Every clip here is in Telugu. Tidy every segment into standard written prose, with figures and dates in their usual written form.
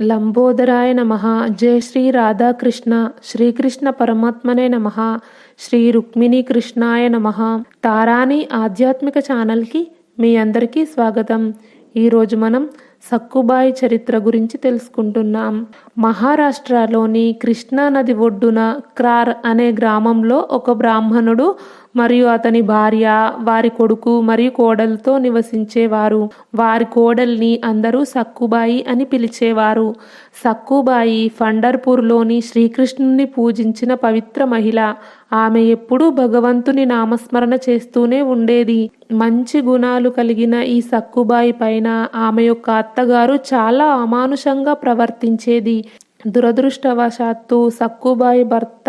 లంబోదరాయ నమః. జయ శ్రీ రాధాకృష్ణ. శ్రీకృష్ణ పరమాత్మనే నమః. శ్రీ రుక్మిణీ కృష్ణాయ నమః. తారాని ఆధ్యాత్మిక ఛానల్కి మీ అందరికీ స్వాగతం. ఈరోజు మనం సక్కుబాయి చరిత్ర గురించి తెలుసుకుంటున్నాం. మహారాష్ట్రలోని కృష్ణా నది ఒడ్డున క్రార్ అనే గ్రామంలో ఒక బ్రాహ్మణుడు మరియు అతని భార్య, వారి కొడుకు మరియు కోడలతో నివసించేవారు. వారి కోడల్ని అందరూ సక్కుబాయి అని పిలిచేవారు. సక్కుబాయి పండర్పూర్లోని శ్రీకృష్ణుని పూజించిన పవిత్ర మహిళ. ఆమె ఎప్పుడూ భగవంతుని నామస్మరణ చేస్తూనే ఉండేది. మంచి గుణాలు కలిగిన ఈ సక్కుబాయి పైన ఆమె యొక్క అత్తగారు చాలా అమానుషంగా ప్రవర్తించేది. దురదృష్టవశాత్తు సక్కుబాయి భర్త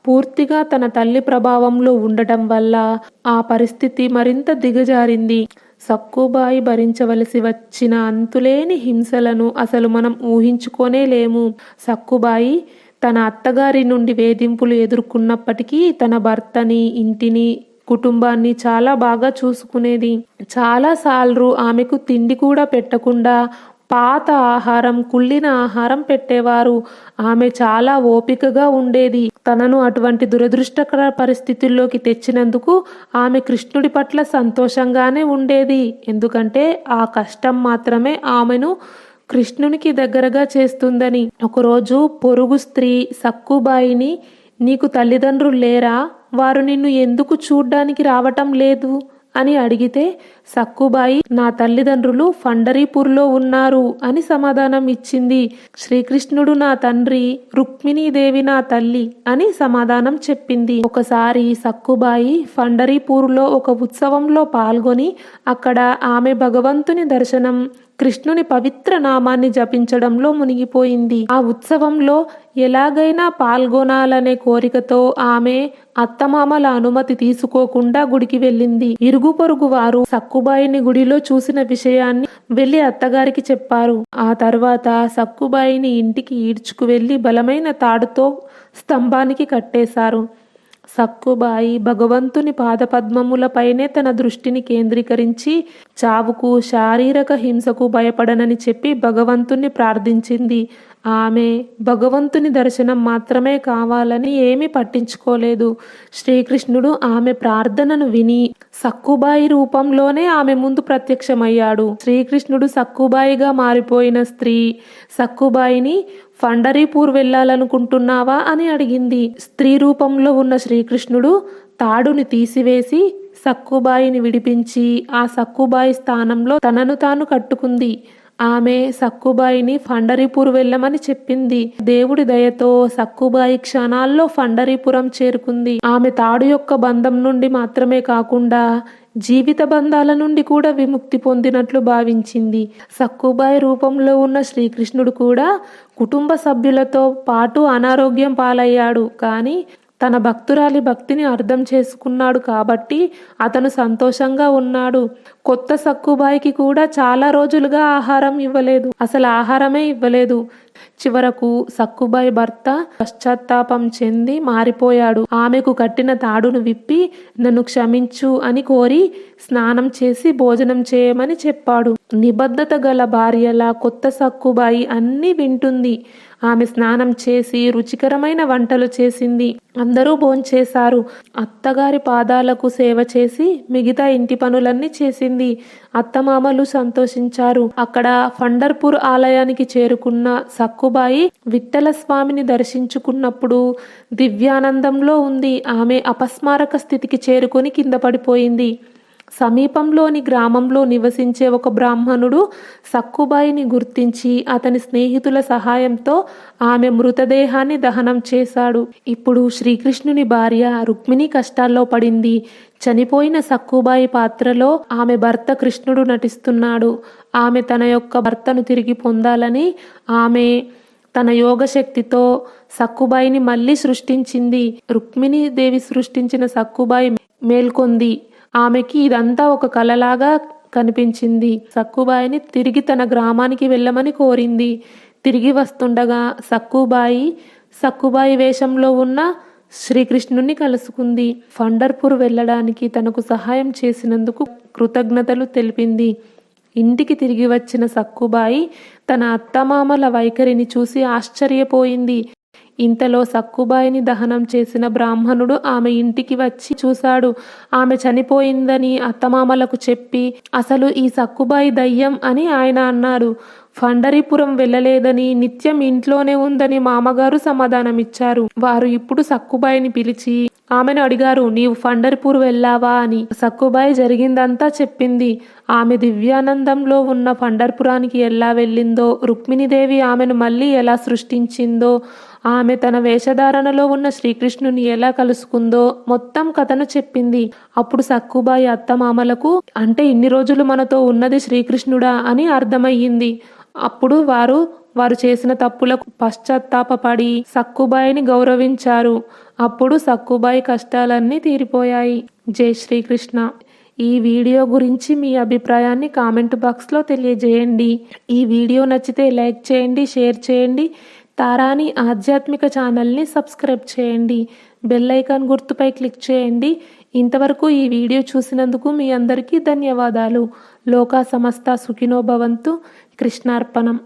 పూర్తిగా తన తల్లి ప్రభావంలో ఉండటం వల్ల ఆ పరిస్థితి మరింత దిగజారింది. సక్కుబాయి భరించవలసి వచ్చిన అంతులేని హింసలను అసలు మనం ఊహించుకోనే లేము. సక్కుబాయి తన అత్తగారి నుండి వేధింపులు ఎదుర్కొన్నప్పటికీ తన భర్తని, ఇంటిని, కుటుంబాన్ని చాలా బాగా చూసుకునేది. చాలాసార్లు ఆమెకు తిండి కూడా పెట్టకుండా పాత ఆహారం, కుళ్ళిన ఆహారం పెట్టేవారు. ఆమె చాలా ఓపికగా ఉండేది. తనను అటువంటి దురదృష్టకర పరిస్థితుల్లోకి తెచ్చినందుకు ఆమె కృష్ణుడి పట్ల సంతోషంగానే ఉండేది. ఎందుకంటే ఆ కష్టం మాత్రమే ఆమెను కృష్ణునికి దగ్గరగా చేస్తుందని. ఒకరోజు పొరుగు స్త్రీ సక్కుబాయిని, నీకు తల్లిదండ్రులు లేరా? వారు నిన్ను ఎందుకు చూడ్డానికి రావటం లేదు అని అడిగితే సక్కుబాయి, నా తల్లిదండ్రులు పండరీపూర్లో ఉన్నారు అని సమాధానం ఇచ్చింది. శ్రీకృష్ణుడు నా తండ్రి, రుక్మిణీదేవి నా తల్లి అని సమాధానం చెప్పింది. ఒకసారి సక్కుబాయి పండరీపూర్లో ఒక ఉత్సవంలో పాల్గొని అక్కడ ఆమె భగవంతుని దర్శనం, కృష్ణుని పవిత్ర నామాన్ని జపించడంలో మునిగిపోయింది. ఆ ఉత్సవంలో ఎలాగైనా పాల్గొనాలనే కోరికతో ఆమె అత్తమామల అనుమతి తీసుకోకుండా గుడికి వెళ్ళింది. ఇరుగు పొరుగు వారు సక్కుబాయిని గుడిలో చూసిన విషయాన్ని వెళ్లి అత్తగారికి చెప్పారు. ఆ తర్వాత సక్కుబాయిని ఇంటికి ఈడ్చుకు వెళ్లి బలమైన తాడుతో స్తంభానికి కట్టేశారు. సక్కుబాయి భగవంతుని పాదపద్మములపైనే తన దృష్టిని కేంద్రీకరించి చావుకు, శారీరక హింసకు భయపడనని చెప్పి భగవంతుని ప్రార్థించింది. ఆమె భగవంతుని దర్శనం మాత్రమే కావాలని ఏమీ పట్టించుకోలేదు. శ్రీకృష్ణుడు ఆమె ప్రార్థనను విని సక్కుబాయి రూపంలోనే ఆమె ముందు ప్రత్యక్షమయ్యాడు. శ్రీకృష్ణుడు సక్కుబాయిగా మారిపోయిన స్త్రీ సక్కుబాయిని, పండరీపూర్ వెళ్ళాలనుకుంటున్నావా అని అడిగింది. స్త్రీ రూపంలో ఉన్న శ్రీకృష్ణుడు తాడుని తీసివేసి సక్కుబాయిని విడిపించి ఆ సక్కుబాయి స్థానంలో తనను తాను కట్టుకుంది. ఆమె సక్కుబాయిని పండరీపూర్ వెళ్ళమని చెప్పింది. దేవుడి దయతో సక్కుబాయి క్షణాల్లో పండరీపురం చేరుకుంది. ఆమె తాడు యొక్క బంధం నుండి మాత్రమే కాకుండా జీవిత బంధాల నుండి కూడా విముక్తి పొందినట్లు భావించింది. సక్కుబాయి రూపంలో ఉన్న శ్రీకృష్ణుడు కూడా కుటుంబ సభ్యులతో పాటు అనారోగ్యం పాలయ్యాడు. కానీ తన భక్తురాలి భక్తిని అర్థం చేసుకున్నాడు కాబట్టి అతను సంతోషంగా ఉన్నాడు. కొత్త సక్కుబాయికి కూడా చాలా రోజులుగా ఆహారం ఇవ్వలేదు, అసలు ఆహారమే ఇవ్వలేదు. చివరకు సక్కుబాయి భర్త పశ్చాత్తాపం చెంది మారిపోయాడు. ఆమెకు కట్టిన తాడును విప్పి నన్ను క్షమించు అని కోరి స్నానం చేసి భోజనం చేయమని చెప్పాడు. నిబద్ధత గల భార్యలా కొత్త సక్కుబాయి అన్నీ వింటుంది. ఆమె స్నానం చేసి రుచికరమైన వంటలు చేసింది. అందరూ భోంచేశారు. అత్తగారి పాదాలకు సేవ చేసి మిగతా ఇంటి పనులన్నీ చేసింది. అత్తమామలు సంతోషించారు. అక్కడ పండర్పూర్ ఆలయానికి చేరుకున్న సక్కుబాయి విఠ్ఠల స్వామిని దర్శించుకున్నప్పుడు దివ్యానందంలో ఉంది. ఆమె అపస్మారక స్థితికి చేరుకొని కింద పడిపోయింది. సమీపంలోని గ్రామంలో నివసించే ఒక బ్రాహ్మణుడు సక్కుబాయిని గుర్తించి అతని స్నేహితుల సహాయంతో ఆమె మృతదేహాన్ని దహనం చేశాడు. ఇప్పుడు శ్రీకృష్ణుని భార్య రుక్మిణి కష్టాల్లో పడింది. చనిపోయిన సక్కుబాయి పాత్రలో ఆమె భర్త కృష్ణుడు నటిస్తున్నాడు. ఆమె తన యొక్క భర్తను తిరిగి పొందాలని ఆమె తన యోగశక్తితో సక్కుబాయిని మళ్ళీ సృష్టించింది. రుక్మిణీదేవి సృష్టించిన సక్కుబాయి మేల్కొంది. ఆమెకి ఇదంతా ఒక కలలాగా కనిపించింది. సక్కుబాయిని తిరిగి తన గ్రామానికి వెళ్ళమని కోరింది. తిరిగి వస్తుండగా సక్కుబాయి వేషంలో ఉన్న శ్రీకృష్ణుని కలుసుకుంది. పండర్పూర్ వెళ్ళడానికి తనకు సహాయం చేసినందుకు కృతజ్ఞతలు తెలిపింది. ఇంటికి తిరిగి వచ్చిన సక్కుబాయి తన అత్తమామల వైఖరిని చూసి ఆశ్చర్యపోయింది. ఇంతలో సక్కుబాయిని దహనం చేసిన బ్రాహ్మణుడు ఆమె ఇంటికి వచ్చి చూశాడు. ఆమె చనిపోయిందని అత్తమామలకు చెప్పి అసలు ఈ సక్కుబాయి దయ్యం అని ఆయన అన్నారు. పండరీపురం వెళ్ళలేదని, నిత్యం ఇంట్లోనే ఉందని మామగారు సమాధానమిచ్చారు. వారు ఇప్పుడు సక్కుబాయిని పిలిచి ఆమెను అడిగారు, నీవు పండరిపూర్ వెళ్ళావా అని. సక్కుబాయి జరిగిందంతా చెప్పింది. ఆమె దివ్యానందంలో ఉన్న పండర్పురానికి ఎలా వెళ్ళిందో, రుక్మిణీదేవి ఆమెను మళ్ళీ ఎలా సృష్టించిందో, ఆమె తన వేషధారణలో ఉన్న శ్రీకృష్ణుని ఎలా కలుసుకుందో మొత్తం కథను చెప్పింది. అప్పుడు సక్కుబాయి అత్తమామలకు అంటే ఇన్ని రోజులు మనతో ఉన్నది శ్రీకృష్ణుడా అని అర్థమయ్యింది. అప్పుడు వారు చేసిన తప్పులకు పశ్చాత్తాపపడి సక్కుబాయిని గౌరవించారు. అప్పుడు సక్కుబాయి కష్టాలన్నీ తీరిపోయాయి. జై శ్రీకృష్ణ. ఈ వీడియో గురించి మీ అభిప్రాయాన్ని కామెంట్ బాక్స్లో తెలియజేయండి. ఈ వీడియో నచ్చితే లైక్ చేయండి, షేర్ చేయండి. తారాని ఆధ్యాత్మిక ఛానల్ని సబ్స్క్రైబ్ చేయండి. బెల్ ఐకాన్ గుర్తుపై క్లిక్ చేయండి. ఇంతవరకు ఈ వీడియో చూసినందుకు మీ అందరికీ ధన్యవాదాలు. లోకా సమస్త సుఖినో భవంతు. కృష్ణార్పణం.